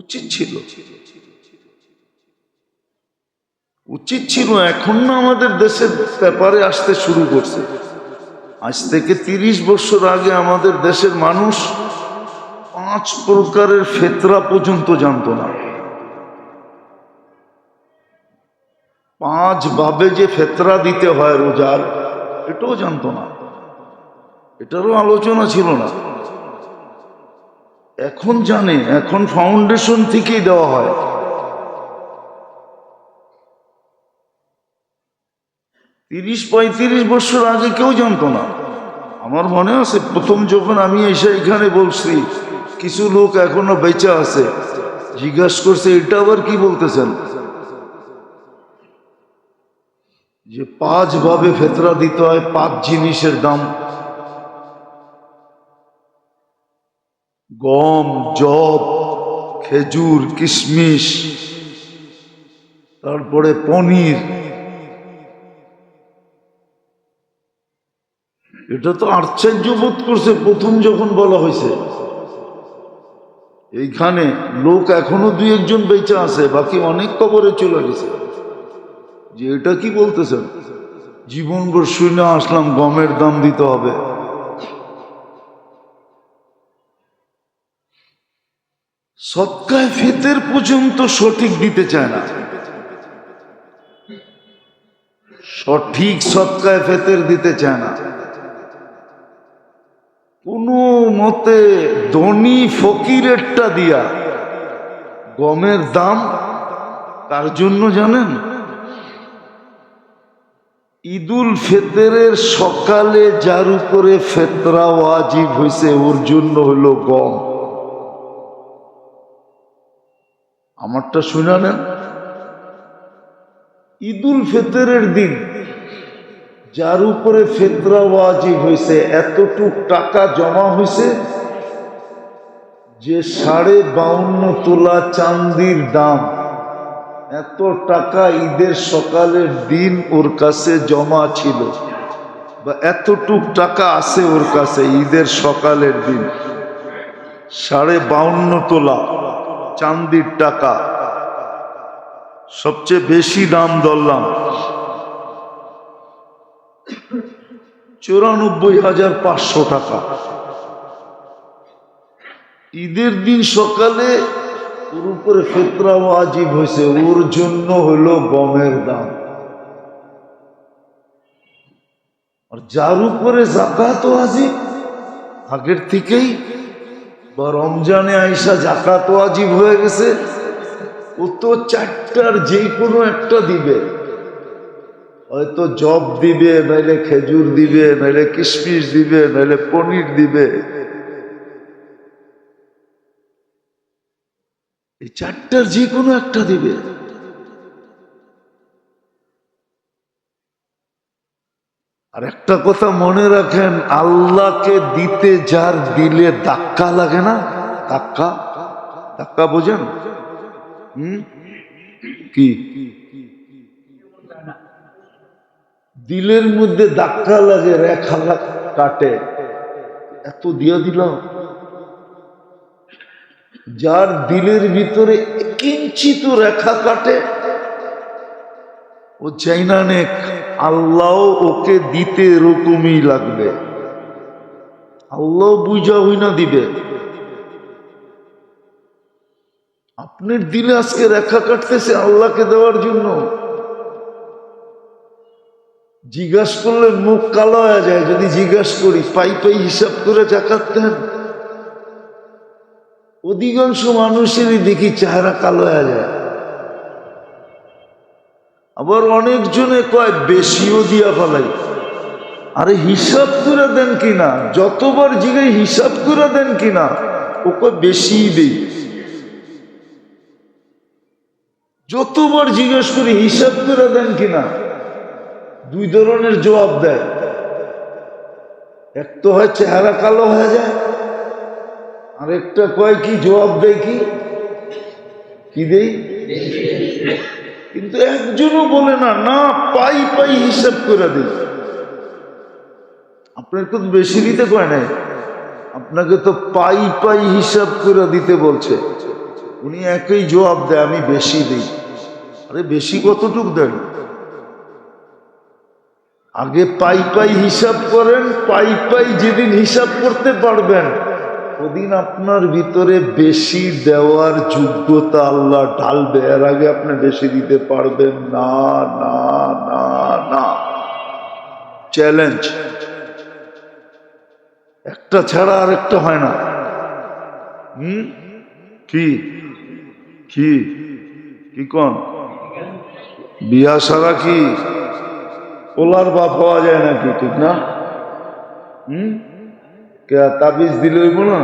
উচিত ছিল, উচিত ছিল। এখন না আমাদের দেশের ব্যাপারে আসতে শুরু করছে। আজ থেকে 30 বছর আগে আমাদের দেশের মানুষ 5 প্রকারের ফেতরা পর্যন্ত জানতো না। 5 ভাবে যে ফেতরা দিতে হয় রোজার, এটাও জানতো না, এটারও আলোচনা ছিল না। এখন জানে, এখন ফাউন্ডেশন থেকেই দেওয়া হয়। 30-35 বছর আগে কেউ জানতো না। আমার মনে আছে প্রথম যখন আমি এসে এখানে বলছি, কিছু লোক এখনো বেঁচে আছে, জিজ্ঞাসা করছে এটা আবার কি বলতেছেন, যে 5 ভাবে ফেতরা দিতে হয়, 5 জিনিসের দাম, গম, জব, খেজুর, কিশমিশ, তারপরে পনির। এটা তো আশ্চর্য বোধ করছে প্রথম যখন বলা হয়েছে। এইখানে লোক এখনো 2-1 বেঁচে আছে, বাকি অনেক কবরে চলে গেছে, যে এটা কি বলতেছেন। জীবনভর শুনে আসলাম গমের দাম দিতে হবে। সদকায়ে ফিতর পর্যন্ত সঠিক দিতে চায় না, সঠিক সদকায়ে ফিতর দিতে চায় না। কোনো মতে ধনী ফকিরেরটা দিয়া গমের দাম কার জন্য জানেন? ঈদুল ফিতরের সকালে যার উপরে ফিতরা ওয়াজিব হয়েছে ওর জন্য হলো গম। আমারটা শুনে নেন। ঈদুল ফিতরের দিন যার উপরে ফিতরা ওয়াজিব হয়েছে, এতটুক টাকা জমা হয়েছে যে 52.5 তোলা চাঁদির দাম, এত টাকা ঈদের সকালের দিন ওর কাছে জমা ছিল, বা এতটুক টাকা আছে ওর কাছে ঈদের সকালের দিন। 52.5 তোলা চাঁদির টাকা, সবচেয়ে বেশি দাম ধরলাম 94,500 টাকা। ঈদের দিন সকালে ওর উপরে ফিতরা ওয়াজিব হয়েছে, ওর জন্য হলো গমের দাম। আর যার উপরে যাকাত ওয়াজিব আগের থেকেই, বা রমজানে আইসা যাকাত ওয়াজিব হয়ে গেছে, ও তো 4টার যে কোনো একটা দিবে। হয়তো জব দিবে, নাইলে খেজুর দিবে, নাইলে কিশমিশ দিবে, নাইলে পনির দিবে। এই 4টার যে কোনো একটা দিবে। আর একটা কথা মনে রাখেন, আল্লাহকে দিতে যার দিলে ধাক্কা লাগে না, ধাক্কা, ধাক্কা বোঝেন? কি দিলের মধ্যে ধাক্কা লাগে, রেখা কাটে, এত দিয়া দিল। যার দিলের ভিতরে কিঞ্চিত রেখা কাটে, ও চাই না নেক, আল্লাহ ওকে দিতে এরকমই লাগবে। আল্লাহ বুঝা হই না দিবে। আপনার দিলে আজকে রেখা কাটতেছে আল্লাহকে দেওয়ার জন্য, জিজ্ঞাস করলে মুখ কালো হয়ে যায়। যদি জিজ্ঞাস করি পাই পাই হিসাব করে জাকাত দেন, অধিকাংশ মানুষেরই দেখি চেহারা কালো হয়ে যায়। আবার অনেকজনে কয় বেশিও দিয়া ফেলাই। আরে হিসাব করে দেন কিনা, যতবার জিগাই হিসাব করে দেন কিনা, ও কয় বেশি দেই। যতবার জিজ্ঞেস করি হিসাব করে দেন কিনা, 2 ধরনের জবাব দেয়। এক তো হয় চেহারা কালো হয়ে যায়, আর একটা কয় কি জবাব দেয়, কি দেই, কিন্তু একজনও বলে না না পাই পাই হিসাব করে দিই। আপনার তো বেশি দিতে কয় নাই, আপনাকে তো পাই পাই হিসাব করে দিতে বলছে। উনি একই জবাব দেয়, আমি বেশি দিই। আরে বেশি কতটুক দেন? আগে পাই পাই হিসাব করেন, পাই পাই যেদিন হিসাব করতে পারবেন ওদিন আপনার ভিতরে বেশি দেওয়ার যোগ্যতা আল্লাহ ঢালবে। এর আগে আপনি বেশি দিতে পারবেন না, না, না, না। চ্যালেঞ্জ, একটা ছাড়া আর একটা হয় না। কি কি কি কোন বিয়া সারা কি ওলার বাপ হওয়া যায় নাকি? ঠিক না? কে তাবিজ দিলে হইব না?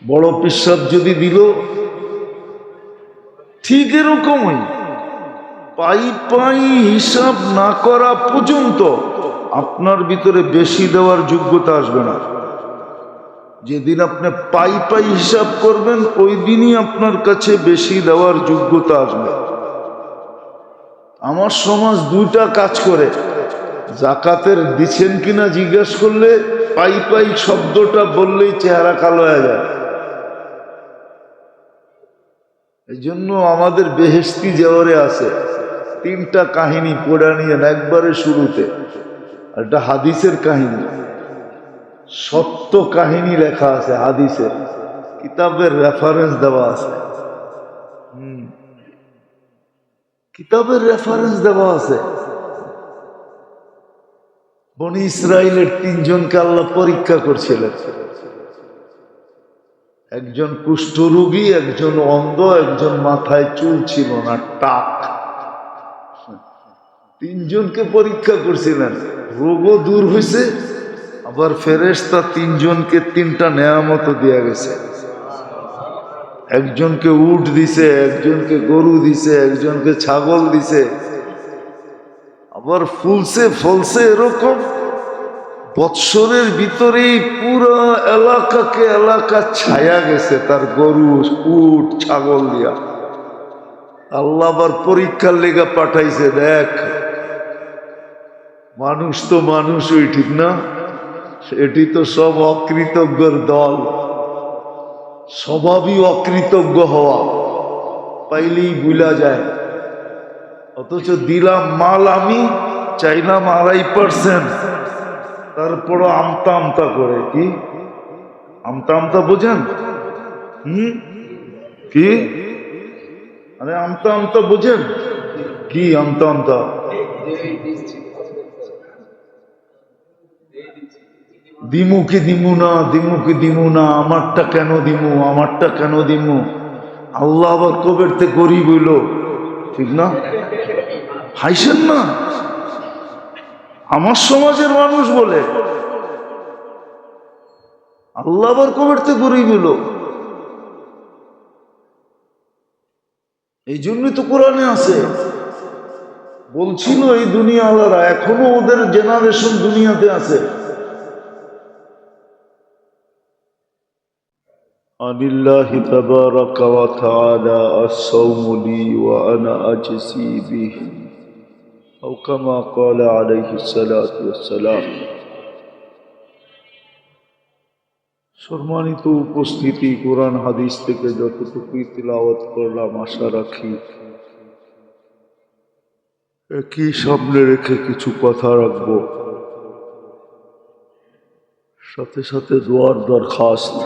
বড় পিসাব যদি দিল ঠিক এরকমই পাই পাই হিসাব না করা পর্যন্ত আপনার ভিতরে বেশি দেওয়ার যোগ্যতা আসবে না। যেদিন আপনি পাই পাই হিসাব করবেন ওই দিনই আপনার কাছে বেশি দেওয়ার যোগ্যতা আসবে। আমার সমাজ দুইটা কাজ করে, জাকাতের দিচ্ছেন কিনা জিজ্ঞেস করলে পাই পাই শব্দটা বললেই চেহারা কালো হয়ে যায়। এই জন্য আমাদের বেহেশতি জেওয়ারে আছে তিনটা কাহিনী পড়ে নিয়েন একবারে শুরুতে। একটা হাদিসের কাহিনী, সত্য কাহিনী লেখা আছে হাদিসের কিতাবের রেফারেন্স দেওয়া আছে। কিতাবের রেফারেন্স দেওয়া আছে। বনি ইসরায়েলের তিনজনকে আল্লাহ পরীক্ষা করছিলেন। একজন কুষ্ঠরোগী, একজন অন্ধ, একজন মাথায় চুল ছিল না, টাক। তিনজনকে পরীক্ষা করছিলেন, রোগও দূর হয়েছে, আবার ফেরেশতা তিনজনকে তিনটা নেয়ামত দিয়ে গেছে। একজনকে উট দিছে, একজনকে গরু দিছে, একজনকে ছাগল দিছে, আবার ফুলছে ফলছে এরকম বৎসরের ভিতরেই পুরো এলাকাকে এলাকা ছায়া গেছে তার গরু উট ছাগল দিয়া। আল্লাহ আবার পরীক্ষার লেগা পাঠাইছে, দেখ মানুষ তো মানুষই, ঠিক না? এটি তো সব অকৃতজ্ঞর দল, স্বভাবই অকৃতজ্ঞ হওয়া, পাইলেই ভুলা যায়। অথচ দিলাম মাল আমি, চাইলাম 2.5%, তারপরও আমতা আমতা করে। কি আমতা আমতা বোঝেন? কি আরে আমতা আমতা বোঝেন? কি আমতা আমতা? দিমু কি দিমু না, দিমু কি দিমু না, আমারটা কেন দিমু, আমারটা কেন দিমু। আল্লাহ আবার কবের থেকে গরিব হইল, ঠিক না? হাইছেন না? আমার সমাজের মানুষ বলে আল্লাহ আবার কবের থেকে গরিব হইল। এই জন্যই তো কোরআনে আছে, বলছিল এই দুনিয়া আলাদা, এখনো ওদের জেনারেশন দুনিয়াতে আছে। আনিল্লাহি তাবারাকা ওয়া তাআলা আস-সাওমু লি ওয়া আনা আজসি বিহি আও কামা ক্বালা আলাইহিস সালাতু ওয়াস সালাম। সম্মানিত উপস্থিতি, কোরআন হাদিস থেকে যতটুকুই তিলাওয়াত করলাম আশা রাখি একই সামনে রেখে কিছু কথা রাখবো, সাথে সাথে দোয়ার দরখাস্ত।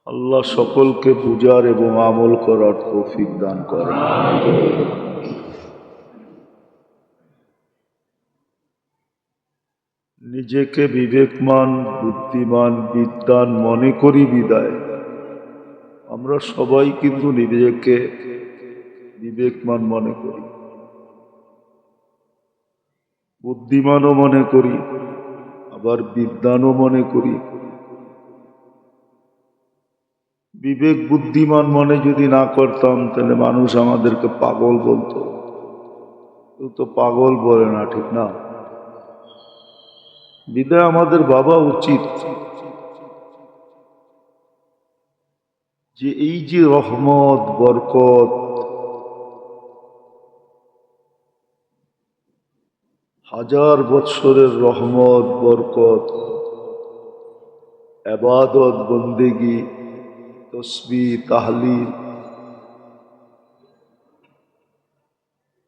আল্লাহ সকলকে বুঝার এবং আমল করার তৌফিক দান করেন। নিজেকে বিবেকমান, বুদ্ধিমান, বিদ্বান মনে করি বিদায় আমরা সবাই কিন্তু নিজেকে বিবেকমান মনে করি, বুদ্ধিমানও মনে করি, আবার বিদ্বানও মনে করি। বিবেক বুদ্ধিমান মনে যদি না করতাম তাহলে মানুষ আমাদেরকে পাগল বলতো। কেউ তো পাগল বলে না, ঠিক না? বিদায় আমাদের ভাবা উচিত যে এই যে রহমত বরকত, হাজার বৎসরের রহমত বরকত ইবাদত বন্দেগি, তসবিহ তাহলিল,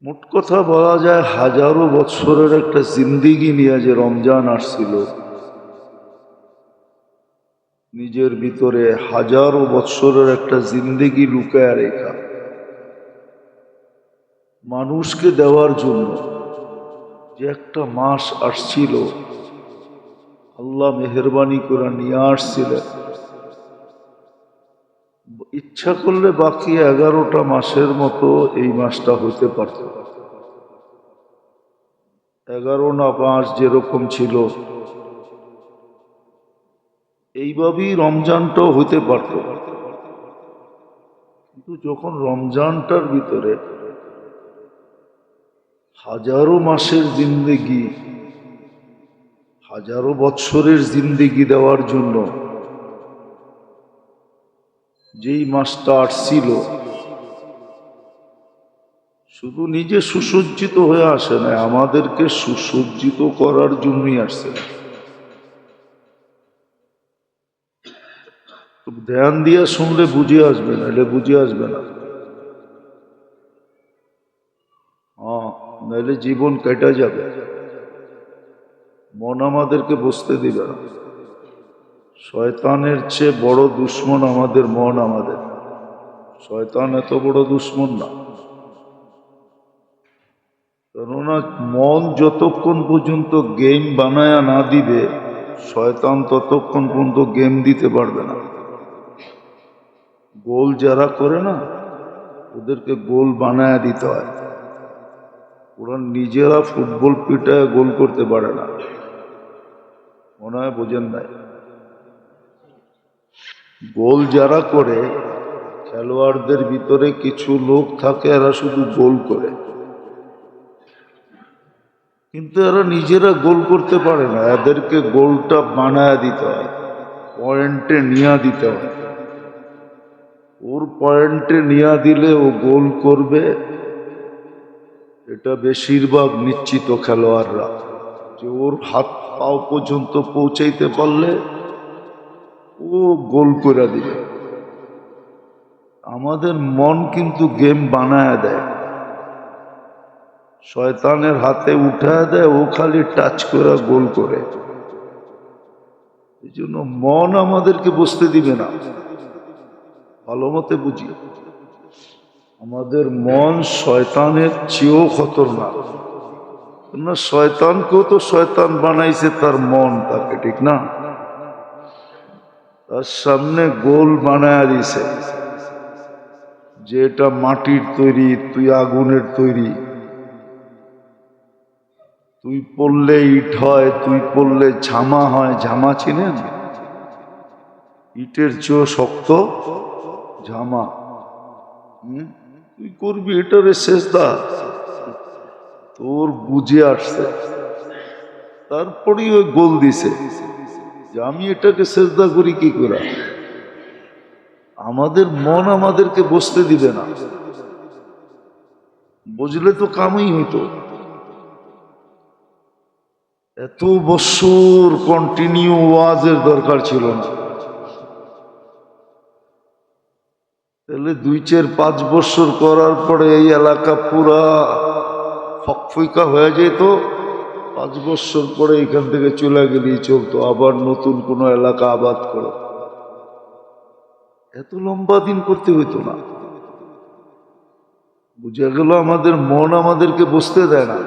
মোট কথা বলা যায় হাজারো বৎসরের একটা জিন্দিগি নিয়ে যে রমজান আসছিল, নিজের ভিতরে হাজারো বৎসরের একটা জিন্দিগি লুকায় রেখা মানুষকে দেওয়ার জন্য যে একটা মাস আসছিল, আল্লাহ মেহেরবানি করে নিয়ে আসছিলেন। ইচ্ছা করলে বাকি 11টা মাসের মতো এই মাসটা হতে পারত। 11 না 5 যেরকম ছিল এইভাবেই রমজানটাও হতে পারত। কিন্তু যখন রমজানটার ভিতরে হাজারো মাসের জিন্দেগি, হাজারো বৎসরের জিন্দেগি দেওয়ার জন্য যেই মাসটা আসছিল, শুধু নিজে সুসজ্জিত হয়ে আসে না, আমাদেরকে সুসজ্জিত করার জন্যই আসছে। ধ্যান দিয়ে শুনলে বুঝে আসবে না, এলে বুঝে আসবে না। নাহলে জীবন কেটে যাবে। মন আমাদেরকে বসতে দিবে না। শয়তানের চেয়ে বড় দুশ্মন আমাদের মন। আমাদের শয়তান এত বড় দুশ্মন না, কেননা মন যতক্ষণ পর্যন্ত গেম বানায়া না দিবে, শয়তান ততক্ষণ পর্যন্ত গেম দিতে পারবে না। গোল যারা করে না, ওদেরকে গোল বানায়া দিতে হয়। ওরা নিজেরা ফুটবল পিটায় গোল করতে পারে না, মনে হয় বোঝেন নাই। গোল যারা করে, খেলোয়াড়দের ভিতরে কিছু লোক থাকে এরা শুধু গোল করে, কিন্তু এরা নিজেরা গোল করতে পারে না। এদেরকে গোলটা বানায় দিতে হয়, পয়েন্টে নিয়ে দিতে হয়। ওর পয়েন্টে নিয়ে দিলে ও গোল করবে, এটা বেশিরভাগ নিশ্চিত খেলোয়াড়রা, যে ওর হাত পাও পর্যন্ত পৌঁছাইতে পারলে ও গোল করে দিবে। আমাদের মন কিন্তু গেম বানায় দেয়, শয়তানের হাতে উঠায় দেয়, ও খালি টাচ করে গোল করে। এই জন্য মন আমাদেরকে বসতে দিবে না। ভালো মতে বুঝি, আমাদের মন শয়তানের চেয়েও খতরনাক। না, শয়তানকেও তো শয়তান বানাইছে তার মন তাকে, ঠিক না? তার সামনে গোল বানায় দিছে, যে এটা মাটির তৈরি, তুই আগুনের তৈরি, তুই পড়লে ইট হয়, তুই পড়লে ঝামা হয়। ঝামা চিনেন? ইটের চেয়েও শক্ত ঝামা। তুই করবি এটারে সেজদা, তোর বুঝে আসছে। তারপরেই ওই গোল দিছে যে আমি এটাকে সেজদা করি কি করে। আমাদের মন আমাদেরকে বসতে দিবে না। বুঝলে তো কামই হইতো। এত বছর কন্টিনিউ ওয়াজের দরকার ছিল না। তাহলে 2-4-5 বছর করার পরে এই এলাকা পুরা ফকফইকা হয়ে যেত। 5 বছর পরে এখান থেকে চলে গেলেই চলতো, আবার নতুন কোনো এলাকা আবাদ করো। এত লম্বা দিন করতে হইতো না। বুঝে গেল আমাদের মন আমাদেরকে বসতে দেয় না,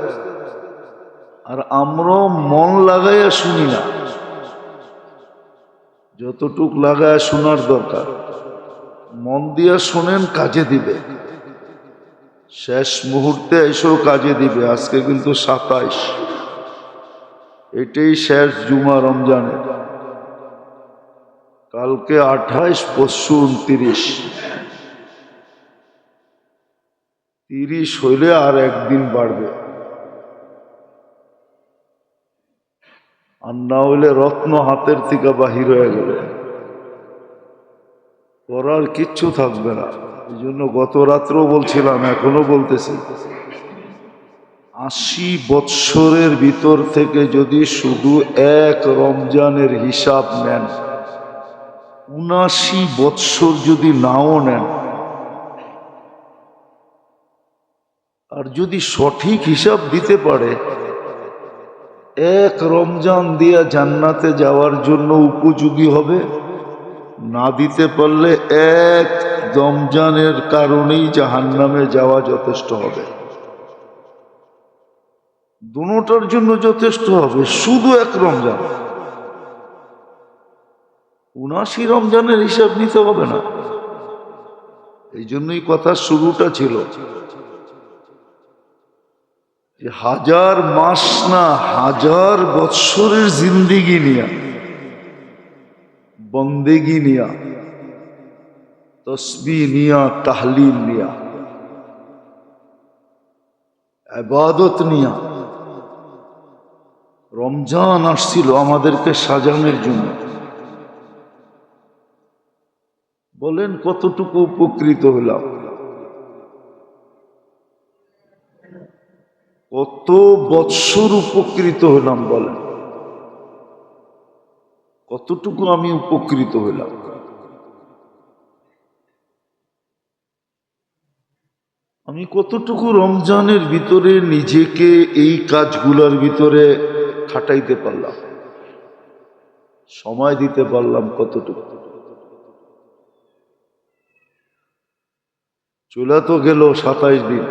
আর আমরাও মন লাগাইয়া শুনি না। যতটুক লাগায় শোনার দরকার, মন দিয়া শোনেন, কাজে দিবে। শেষ মুহূর্তে এসেও কাজে দিবে। আজকে কিন্তু 27, এটাই শেষ জুমা রমজানের। কালকে 28, পরশু 29। 30 হইলে আর একদিন বাড়বে, আর না হইলে রত্ন হাতের থেকে বাহির হয়ে গেলে করার কিচ্ছু থাকবে না। এই জন্য গত রাত্রেও বলছিলাম, এখনো বলতেছি, 80 বৎসরের ভিতর থেকে যদি শুধু এক রমজানের হিসাব নেন, ৭৯ বৎসর যদি নাও নেন, আর যদি সঠিক হিসাব দিতে পারে, এক রমজান দিয়া জান্নাতে যাওয়ার জন্য উপযোগী হবে। না দিতে পারলে এক রমজানের কারণেই জাহান্নামে যাওয়া যথেষ্ট হবে। দুটোটার জন্য যথেষ্ট হবে, শুধু এক রমজান। ৭৯ রমজানের হিসাব নিতে হবে না। এই জন্যই কথার শুরুটা ছিল যে 1000 মাস না 1000 বৎসরের জিন্দিগি নিয়া, বন্দেগি নিয়া, তসবিহ নিয়া, তাহলিল নিয়া, ইবাদত নিয়া রমজান আসছিল আমাদেরকে সাজানোর জন্য। বলেন কতটুকু উপকৃত হলাম? কত বৎসর উপকৃত হলাম? বলেন কতটুকু আমি উপকৃত হলাম? আমি কতটুকু রমজানের ভিতরে নিজেকে এই কাজগুলোর ভিতরে খাটাইতে পারলাম, সময় দিতে পারলাম কতটুকু? চলে তো গেল 27 দিন।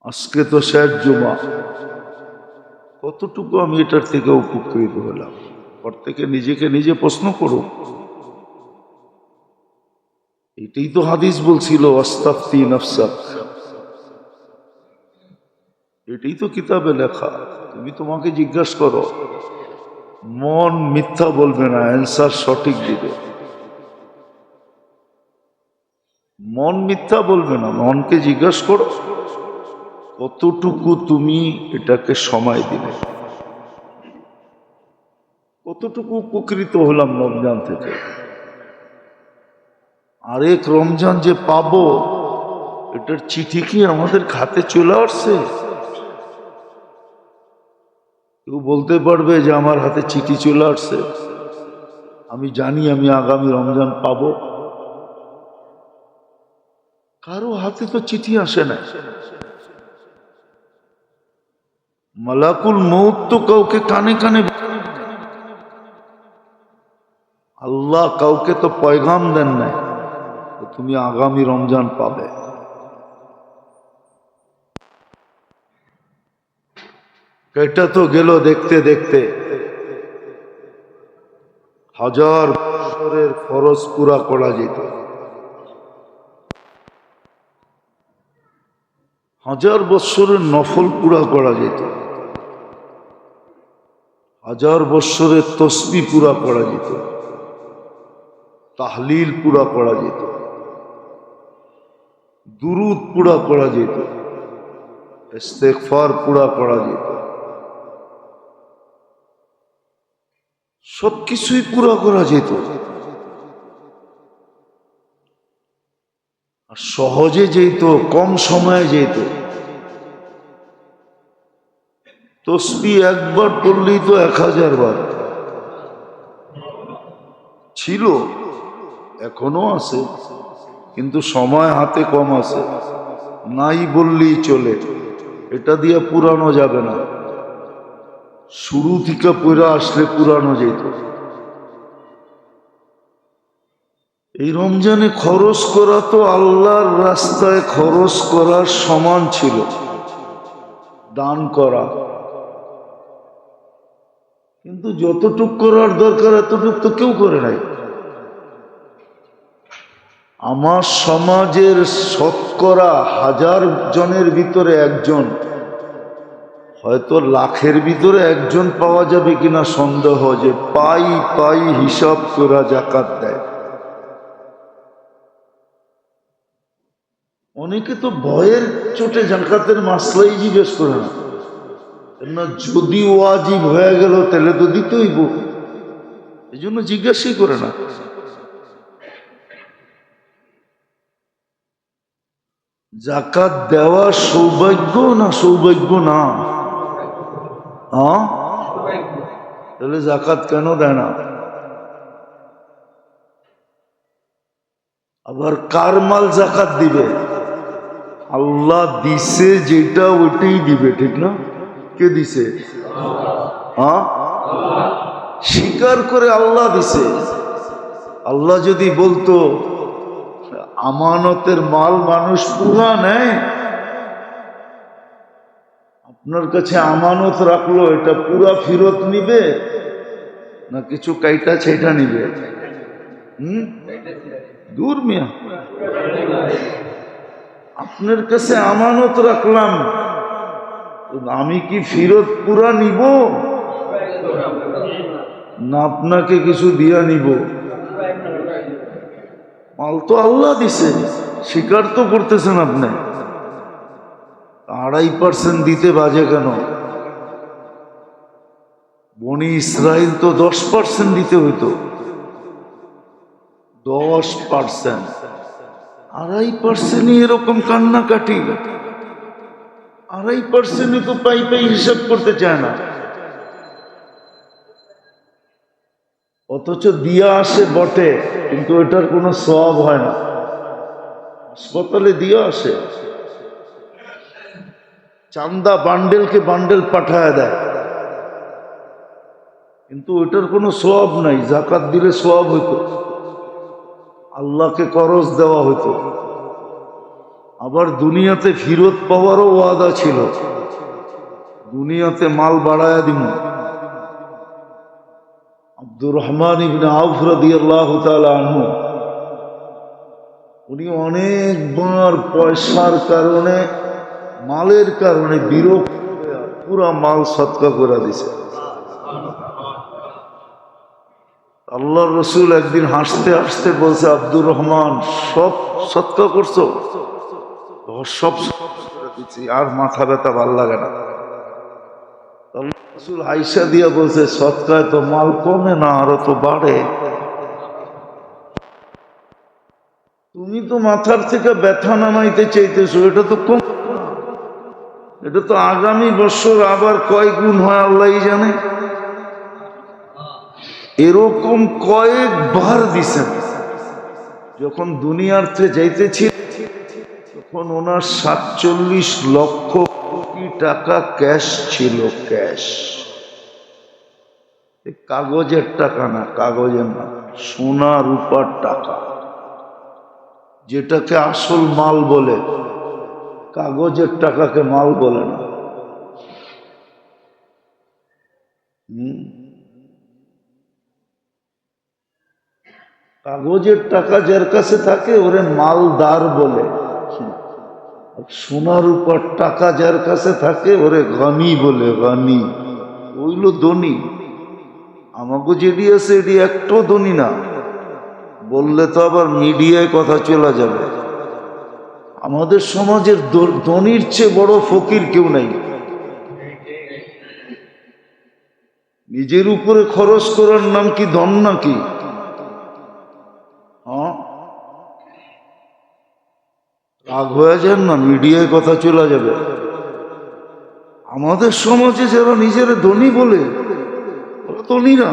আজকে তো শেষ জুমা। কতটুকু আমি এটার থেকে উপকৃত হলাম? প্রত্যেকে নিজেকে নিজে প্রশ্ন করো। এটাই তো হাদিস বলছিল, আস্তাফতি নাফসাক। এটাই তো কিতাবে লেখা। তুমি তোমাকে জিজ্ঞাসা করো, মন মিথ্যা বলবে না, অ্যান্সার সঠিক দিবে। মন মিথ্যা বলবে না, মনকে জিজ্ঞাসা করো কতটুকু তুমি এটাকে সময় দিলে, কতটুকু উপকৃত হলাম রমজান থেকে। আরেক রমজান যে পাবো, এটার চিঠি কি আমাদের খাতে চলে আসছে? কেউ বলতে পারবে যে আমার হাতে চিঠি চলে আসছে, আমি জানি আমি আগামী রমজান পাবো? কারো হাতে তো চিঠি আসে না। মালাকুল মউত তো কাউকে কানে কানে, আল্লাহ কাউকে তো পয়গাম দেন নাই তুমি আগামী রমজান পাবে। এটা তো গেল দেখতে দেখতে। 1000 বছরের ফরজ পুরা করা যেত, 1000 বছরের নফল পুরা করা যেত, 1000 বছরের তসবিহ পুরা করা যেত, তাহলিল পুরা করা যেত, দুরুদ পুরা করা যেত, ইস্তেগফার পুরা করা যেত, সবকিছুই পুরা করা যেত। আর সহজে যেত, কম সময়ে যেত। তসবিহ একবার পড়লেই তো 1000 বার ছিল, এখনো আছে, কিন্তু সময় হাতে কম আছে। নাই বললেই চলে, এটা দিয়ে পুরানো যাবে না। শুরু থেকে পড়া আসলে পুরানো যেত। এই রমজানে খরচ করা তো আল্লাহর রাস্তায় খরচ করার সমান ছিল, দান করা। কিন্তু যতটুক করার দরকার এতটুক তো কেউ করে নাই। আমার সমাজের শতকরা 1000 জনের ভিতরে একজন, হয়তো লাখের ভিতরে একজন পাওয়া যাবে কিনা সন্দেহ, যে পাই পাই হিসাব করা জাকাত দেয়। অনেকে তো ভয়ের চোটে জাকাতের মাসলাই জিজ্ঞেস করে না, যদি ওয়াজিব হয়ে গেল তাহলে তো দিতে হইব, এই জন্য জিজ্ঞাসাই করে না। জাকাত দেওয়া সৌভাগ্য না সৌভাগ্য না? তাহলে জাকাত কেন দেয় না? আবার কার মাল জাকাত দিবে? আল্লাহ দিছে যেটা ওইটাই দিবে, ঠিক না? কে দিছে? হ্যাঁ, স্বীকার করে আল্লাহ দিছে। আল্লাহ যদি বলতো আমানতের মাল মানুষ পুরা নেয়, আপনার কাছে আমানত রাখলো, এটা পুরা ফেরত নিবে না কিছু কাইটা ছেটা নিবে? দূর মিয়া, আপনার কাছে আমানত রাখলাম, আমি কি ফেরত পুরা নিব না আপনাকে কিছু দিয়া নিব? মাল তো আল্লাহ দিছে, স্বীকার তো করতেছেন আপনি। 2.5% দিতে বাজে কেন? বনি ইসরাইল তো 10% দিতে হইতো। 10%, 2.5% এরকম কান্নাকাটি। 2.5% তো পাই হিসাব করতে চায় না, অথচ দিয়া আসে বটে, কিন্তু এটার কোনো সওয়াব হয় না। হাসপাতালে দিয়া আসে, চান্দা বান্ডেলকে বান্ডেল পাঠায় দেয়, কিন্তু ওইটার কোনো সওয়াব নাই। জাকাত দিলে সওয়াব হইতো, আল্লাহকে করজ দেওয়া হইতো। আবার দুনিয়াতে ফিরত পাওয়ারও ওয়াদা ছিল, দুনিয়াতে মাল বাড়ায়া দিব। আব্দুর রহমান ইবনে আউফ রাদিয়াল্লাহু তাআলা আনহু, উনি অনেকবার পয়সার কারণে, মালের কারণে বিরক্ত হয়ে পুরা মাল সদকা করে দিছে। আল্লাহর রসুল একদিন হাসতে হাসতে বলছে, আব্দুর রহমান সব সদকা করছো? সব করে দিচ্ছি, আর মাথা ব্যথা ভাল লাগে না। আল্লাহর রসুল হাইসা দিয়া বলছে, সদকায় তো মাল কমে না, আরো তো বাড়ে। তুমি তো মাথার থেকে ব্যথা নামাইতে চাইতেছো, এটা তো কম, এটা তো আগামী বছর আবার কয় গুণ হয় আল্লাহই জানে। এরকম কয়েকবার দিছেন। যখন দুনিয়ার থেকে যাইতেছি তখন ওনার 47 লক্ষ কোটি টাকা ক্যাশ ছিল, ক্যাশ। কাগজের টাকা না, কাগজের না, সোনা রূপার টাকা, যেটাকে আসল মাল বলে। কাগজের টাকাকে মাল বলে না। কাগজের টাকা যার কাছে থাকে ওরে মালদার বলে, সোনার উপর টাকা যার কাছে থাকে ওরে গনি বলে, গনি। ওইলো ধনী। আমাকে যেটি আছে এটি একটু ধনী না, বললে তো আবার মিডিয়ায় কথা চলে যাবে। আমাদের সমাজের ধনীর চেয়ে বড় ফকির কেউ নাই। নিজের উপরে খরচ করার নাম কি ধন নাকি? রাগ হয়ে যান না, মিডিয়ায় কথা চলে যাবে। আমাদের সমাজে যারা নিজের ধনী বলে, ওরা ধনী না।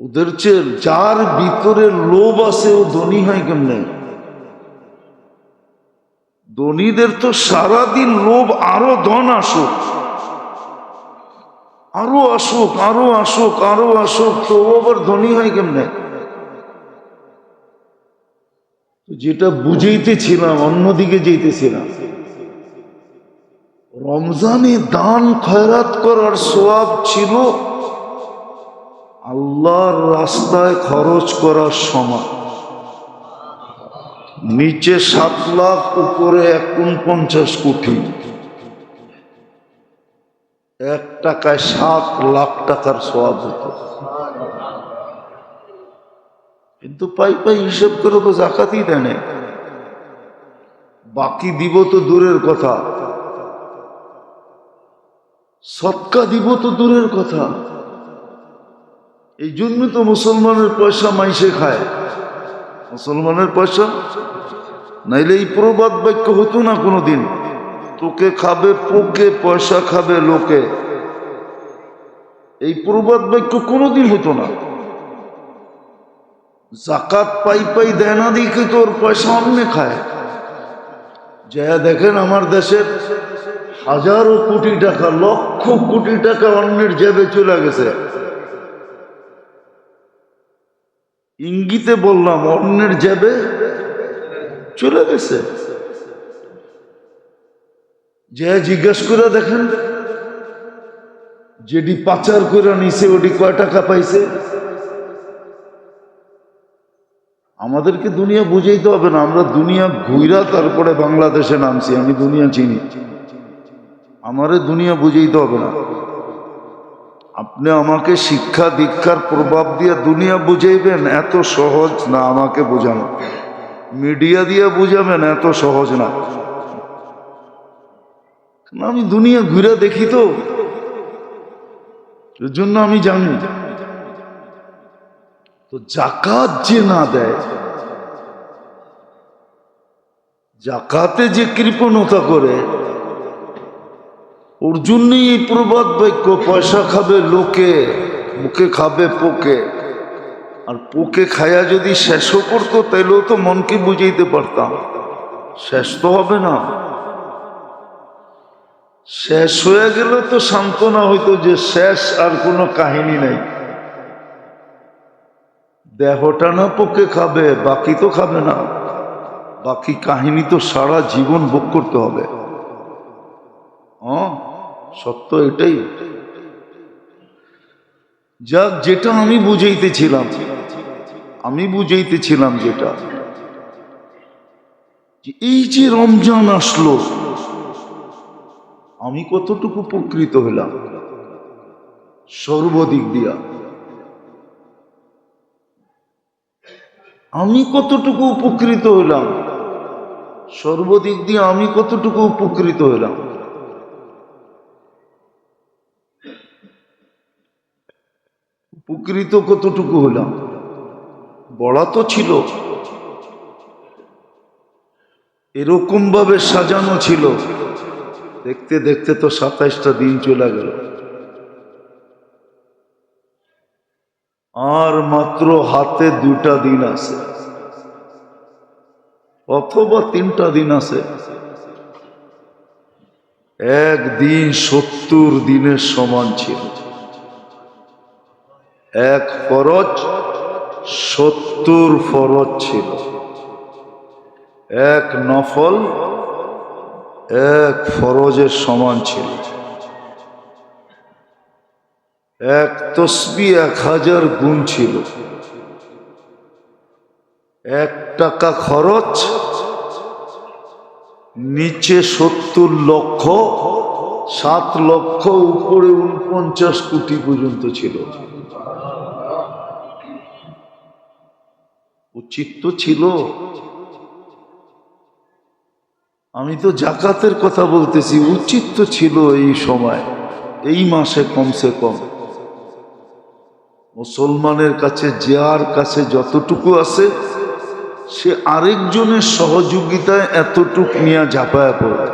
ওদের চেয়ে যার ভিতরে লোভ আছে ও ধনী হয় কেমনে? ধনীদের তো সারাদিন লোভ, আরো ধন আসুক, আরো আসুক, আরো আসুক, আরো আসুক, তো আবার ধনী হয় কেমনে? যেটা বুঝাইতেছিলাম, অন্যদিকে যেতেছিলাম। রমজানে দান খয়রাত করার সওয়াব ছিল আল্লাহর রাস্তায় খরচ করার সমান। নিচে 7 লাখ, উপরে 49 কোটি। 1 টাকায় 7 লাখ টাকার সওয়াব হতো। কিন্তু পাই হিসাব করে তো জাকাতই দেয় না। বাকি দিব তো দূরের কথা, সদকা দিব তো দূরের কথা। এই জন্য তো মুসলমানের পয়সা মাইসে খায়। মুসলমানের পয়সা নাইলে এই প্রবাদ বাক্য হতো না কোনোদিন। তোকে খাবে পোকে, পয়সা খাবে লোকে। এই প্রবাদ বাক্য কোনোদিন হতো না। জাকাত পাই পাই দেয় না দেখে তোর পয়সা অন্য খায়। যা দেখেন আমার দেশের হাজারো কোটি টাকা, লক্ষ কোটি টাকা অন্যের জেবে চলে গেছে। ইঙ্গিতে বললাম, অন্যের জেবে চলে গেছে। যে জিজ্ঞেস করে দেখেন, যেটি পাচার করে নিছে ওটি কয় টাকা পাইছে। আমাদেরকে দুনিয়া বুঝাইতে হবে না, আমরা দুনিয়া ঘুইরা তারপরে বাংলাদেশে নামছি। আমি দুনিয়া চিনি, আমারে দুনিয়া বুঝাইতে হবে না। আপনি আমাকে শিক্ষা দীক্ষার প্রভাব দিয়ে দুনিয়া বুঝাইবেন, এত সহজ না আমাকে বোঝানো। মিডিয়া দিয়ে বুঝাবেন, এত সহজ না। আমি দুনিয়া ঘুরে দেখি তো, এর জন্য আমি জানি। তো জাকাত যে না দেয়, জাকাতে যে কৃপণতা করে, ওর জন্যই এই প্রবাদ বাক্য, পয়সা খাবে লোকে, মুখে খাবে পোকে। আর পোকে খায়া যদি শেষও করতো তাইলেও তো মনকে বুঝাইতে পারতাম, শেষ তো হবে না। শেষ হয়ে গেলে তো সান্ত্বনা হইতো যে শেষ, আর কোনো কাহিনী নাই। দেহটা না পোকে খাবে, বাকি তো খাবে না। বাকি কাহিনী তো সারা জীবন ভোগ করতে হবে। সত্য এটাই। যাক, যেটা আমি বুঝাইতেছিলাম যেটা, এই যে রমজান আসলো, আমি কতটুকু উপকৃত হলাম সর্বদিক দিয়া। আমি কতটুকু উপকৃত হলাম সর্বদিক দিয়ে, আমি কতটুকু উপকৃত হলাম। উপকৃত কতটুকু হলাম বলা তো ছিল। এরকম ভাবে সাজানো ছিল, দেখতে দেখতে তো 27টা দিন চলে গেল। আর মাত্র হাতে 2টা দিন আছে, অথবা 3টা দিন আছে। একদিন 70 দিনের সমান ছিল। এক ফরজ 70 ফরজ ছিল। এক নফল এক ফরজের সমান ছিল। এক তসবিহ 1000 গুণ ছিল। 1 টাকা খরচ নিচে 70 লক্ষ, 7 লক্ষ উপরে 49 কোটি পর্যন্ত ছিল। উচিত তো ছিল। আমি তো জাকাতের কথা বলতেছি, উচিত তো ছিল এই সময়, এই মাসে কমসে কম মুসলমানের কাছে, যার কাছে যতটুকু আছে, সে আরেকজনের সহযোগিতায় এতটুক নিয়ে ঝাঁপায়া পড়ে।